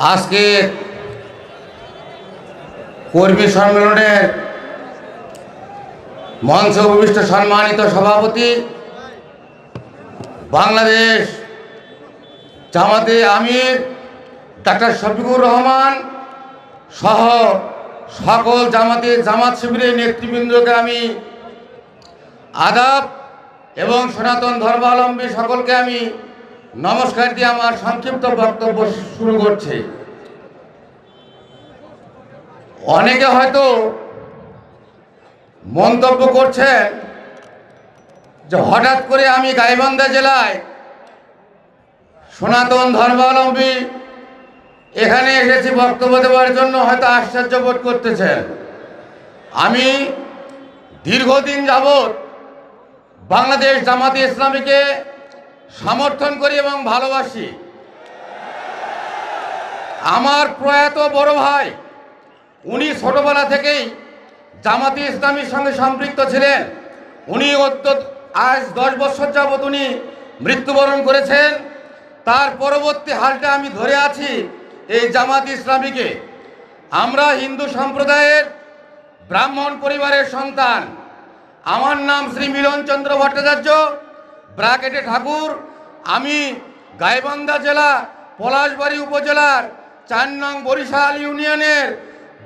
আজকে কর্মী সম্মেলনের মঞ্চে উপবিষ্ট সম্মানিত সভাপতি, বাংলাদেশ জামাতে আমির ডাক্তার শফিকুর রহমান সহ সকল জামাত শিবিরের নেতৃবৃন্দকে আমি আদাব এবং সনাতন ধর্মাবলম্বী সকলকে আমি নমস্কার দিয়ে আমার সংক্ষিপ্ত বক্তব্য শুরু করছি। অনেকে হয়তো মন্তব্য করছেন যে হঠাৎ করে আমি গাইবান্ধা জেলায় সনাতন ধর্মাবলম্বী এখানে এসেছি বক্তব্য দেওয়ার জন্য, হয়তো আশ্চর্য বোধ করতেছেন। আমি দীর্ঘদিন যাবৎ বাংলাদেশ জামাতে ইসলামীকে সমর্থন করি এবং ভালোবাসি। আমার প্রয়াত বড় ভাই উনি ছোটবেলা থেকেই জামাতে ইসলামীর সঙ্গে সম্পৃক্ত ছিলেন। উনি আজ 10 বছর যাবৎ উনি মৃত্যুবরণ করেছেন। তার পরবর্তী হালটা আমি ধরে আছি এই জামাতে ইসলামীকে। আমরা হিন্দু সম্প্রদায়ের ব্রাহ্মণ পরিবারের সন্তান। আমার নাম শ্রী মিলন চন্দ্র ভট্টাচার্য, ব্রাকেটে ঠাকুর। আমি গাইবান্ধা জেলা পলাশবাড়ি উপজেলার 4 নং বরিশাল ইউনিয়নের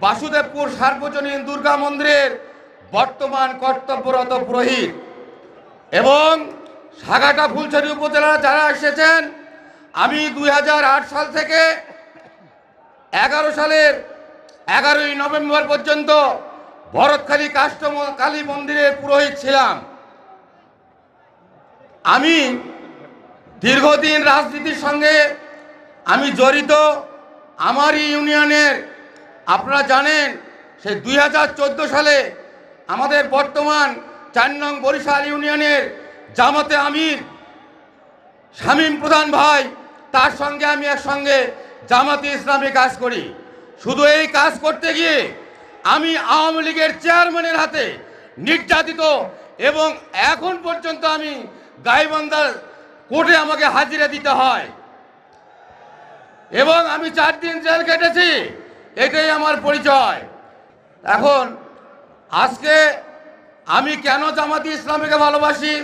বাসুদেবপুর সার্বজনীন দুর্গা মন্দিরের বর্তমান কর্তব্যরত পুরোহিত। এবং সাগাটা ফুলছড়ি উপজেলা যারা এসেছেন, আমি 2008 সাল থেকে 11 সালের 11ই নভেম্বর পর্যন্ত ভরতখালী কালী মন্দিরের পুরোহিত ছিলাম। আমি দীর্ঘদিন রাজনীতির সঙ্গে আমি জড়িত। আমার ইউনিয়নের আপনারা জানেন সেই 2014 সালে আমাদের বর্তমান 4 নং বরিশাল ইউনিয়নের জামাতে আমির শামীম প্রধান ভাই, তার সঙ্গে আমি একসঙ্গে জামাতে ইসলামী কাজ করি। শুধু এই কাজ করতে গিয়ে আমি আওয়ামী লীগের চেয়ারম্যানের হাতে নির্যাতিত এবং এখন পর্যন্ত আমি গাইবান্ধার কোর্টে আমাকে হাজিরা দিতে হয় এবং আমি 4 দিন জেল কেটেছি। এটাই আমার পরিচয়। এখন আজকে আমি কেন জামাতে ইসলামীকে ভালোবাসি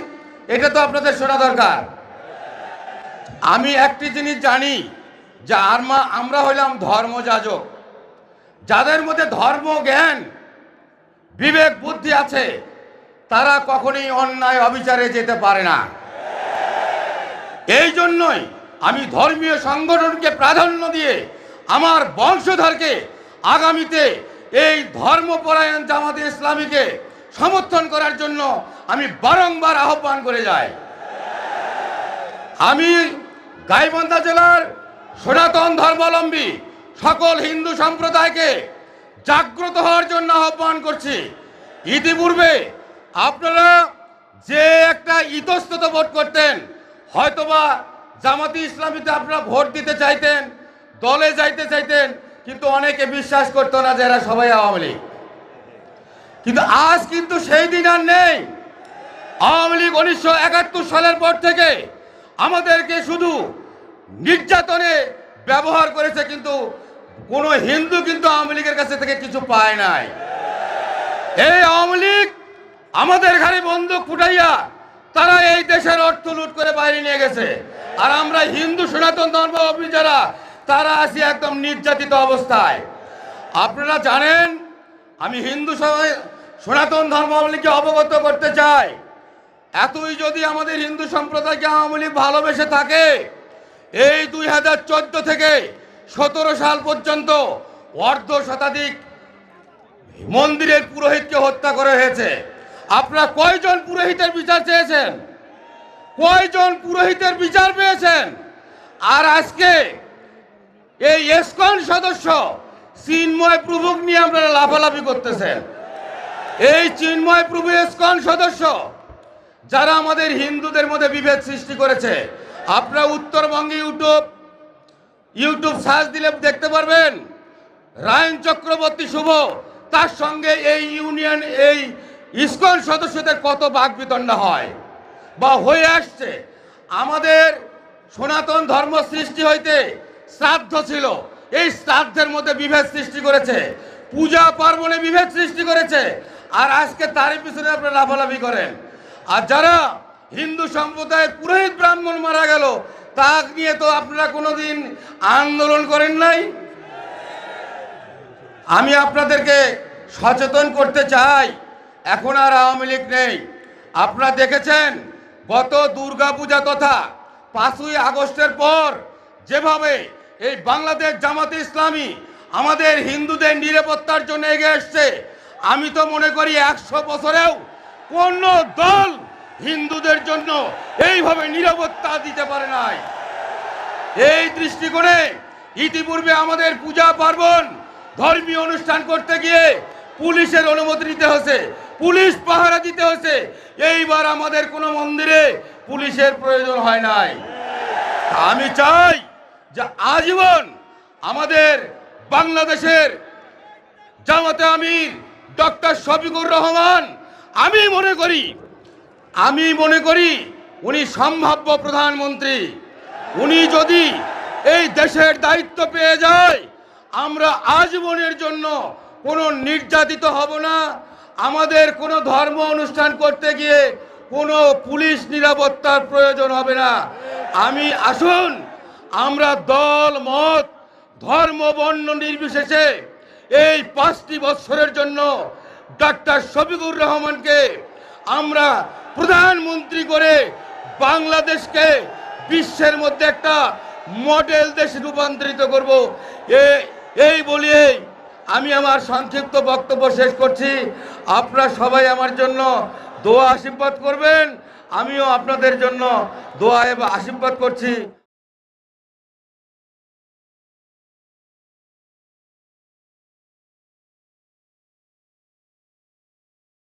এটা তো আপনাদের শোনা দরকার। আমি একটি জিনিস জানি যে আমরা হইলাম ধর্মযাজক। যাদের মধ্যে ধর্ম জ্ঞান বিবেক বুদ্ধি আছে তারা কখনোই অন্যায় অবিচারে যেতে পারে না। এই জন্যই আমি ধর্মীয় সংগঠনকে প্রাধান্য দিয়ে আমার বংশধরকে আগামীতে এই ধর্মপরায়ণ জামাতে ইসলামীকে সমর্থন করার জন্য আমি বারংবার আহ্বান করে যাই। আমি গাইবান্ধা জেলার সনাতন ধর্মাবলম্বী সকল হিন্দু সম্প্রদায়কে জাগ্রত হওয়ার জন্য আহ্বান করছি। ইতিপূর্বে আপনারা যে একটা ইতস্তত ভোট করতেন, হয়তোবা জামাতে ইসলামীতে আপনারা ভোট দিতে চাইতেন, দলে যাইতে চাইতেন, কিন্তু অনেকে বিশ্বাস করতো না যে এরা সবাই আওয়ামী লীগ। কিন্তু আজ কিন্তু সেই দিন আর নেই। আওয়ামী লীগ 1971 সালের পর থেকে আমাদেরকে শুধু নির্যাতনে ব্যবহার করেছে, কিন্তু কোনো হিন্দু কিন্তু আওয়ামী লীগের কাছে থেকে কিছু পায় নাই। এই আওয়ামী লীগ আমাদের ঘরে বন্দুক ফুটাইয়া তারা এই দেশের অর্থ লুট করে বাইরে নিয়ে গেছে। আর আমরা হিন্দু সনাতন ধর্মাবলম্বী যারা, তারা আছি একদম নির্যাতিত অবস্থায়। আপনারা জানেন, আমি হিন্দু সনাতন ধর্মাবলম্বীকে অবগত করতে চাই, এতই যদি আমাদের হিন্দু সম্প্রদায়কে আওয়ামী লীগ ভালোবেসে থাকে, এই 2014 থেকে 17 সাল পর্যন্ত অর্ধ শতাধিক মন্দিরের পুরোহিতকে হত্যা করা হয়েছে। আপনারা কয়জন পুরোহিতের বিচার চেয়েছেন? কয়জন পুরোহিতের বিচার পেয়েছেন? আর আজকে এই ইসকন সদস্য চিন্ময় প্রভুক নিয়ে আপনারা লাফালাফি করতেছেন। এই চিন্ময় প্রভু ইসকন সদস্য যারা আমাদের হিন্দুদের মধ্যে বিভেদ সৃষ্টি করেছে। আপনারা উত্তরবঙ্গে ইউটিউব সার্চ দিলে দেখতে পারবেন রায়ন চক্রবর্তী শুভ, তার সঙ্গে এই ইসকন সদস্যদের কত বাকবিতণ্ডা হয় বা হয়ে আসছে। আমাদের সনাতন ধর্ম সৃষ্টি হইতে শ্রাদ্ধ ছিল, এই শ্রাদ্ধের মধ্যে বিভেদ সৃষ্টি করেছে, পূজা পার্বণে বিভেদ সৃষ্টি করেছে, আর আজকে তারই পিছনে আপনারা লাফালাফি করেন। আর যারা হিন্দু সম্প্রদায়ের পুরোহিত ব্রাহ্মণ মারা গেল, তা নিয়ে তো আপনারা কোনোদিন আন্দোলন করেন নাই। আমি আপনাদেরকে সচেতন করতে চাই, এখন আর আওয়ামী লীগ নেই। আপনারা দেখেছেন গত দুর্গাপূজা তথা 5ই আগস্টের পর যেভাবে এই বাংলাদেশ জামাতে ইসলামী আমাদের হিন্দুদের নিরাপত্তার জন্য এগিয়ে এসছে, আমি তো মনে করি 100 বছরেও কোন দল হিন্দুদের জন্য এইভাবে নিরাপত্তা দিতে পারে নাই। এই দৃষ্টিকোণে ইতিপূর্বে আমাদের পূজা পার্বণ ধর্মীয় অনুষ্ঠান করতে গিয়ে পুলিশের অনুমতি নিতে হয়েছে, পুলিশ পাহারা দিতে হয়েছে। এইবার আমাদের কোনো মন্দিরে পুলিশের প্রয়োজন হয় নাই। আমি চাই যে আজীবন আমাদের বাংলাদেশের জামাতে আমির ডক্টর শফিকুর রহমান, আমি মনে করি উনি সম্ভাব্য প্রধানমন্ত্রী। উনি যদি এই দেশের দায়িত্ব পেয়ে যায়, আমরা আজীবনের জন্য কোনো নির্যাতিত হব না। আমাদের কোনো ধর্ম অনুষ্ঠান করতে গিয়ে কোনো পুলিশ নিরাপত্তার প্রয়োজন হবে না। আসুন আমরা দল মত ধর্ম বর্ণ নির্বিশেষে এই 5টি বছরের জন্য ডক্টর শফিকুর রহমানকে আমরা প্রধানমন্ত্রী করে বাংলাদেশকে বিশ্বের মধ্যে একটা মডেল দেশে রূপান্তরিত করব। এই বলিয়ে আমি আমার সংক্ষিপ্ত বক্তব্য শেষ করছি। আপনারা সবাই আমার জন্য দোয়া আশীর্বাদ করবেন, আমিও আপনাদের জন্য দোয়া এবং আশীর্বাদ করছি।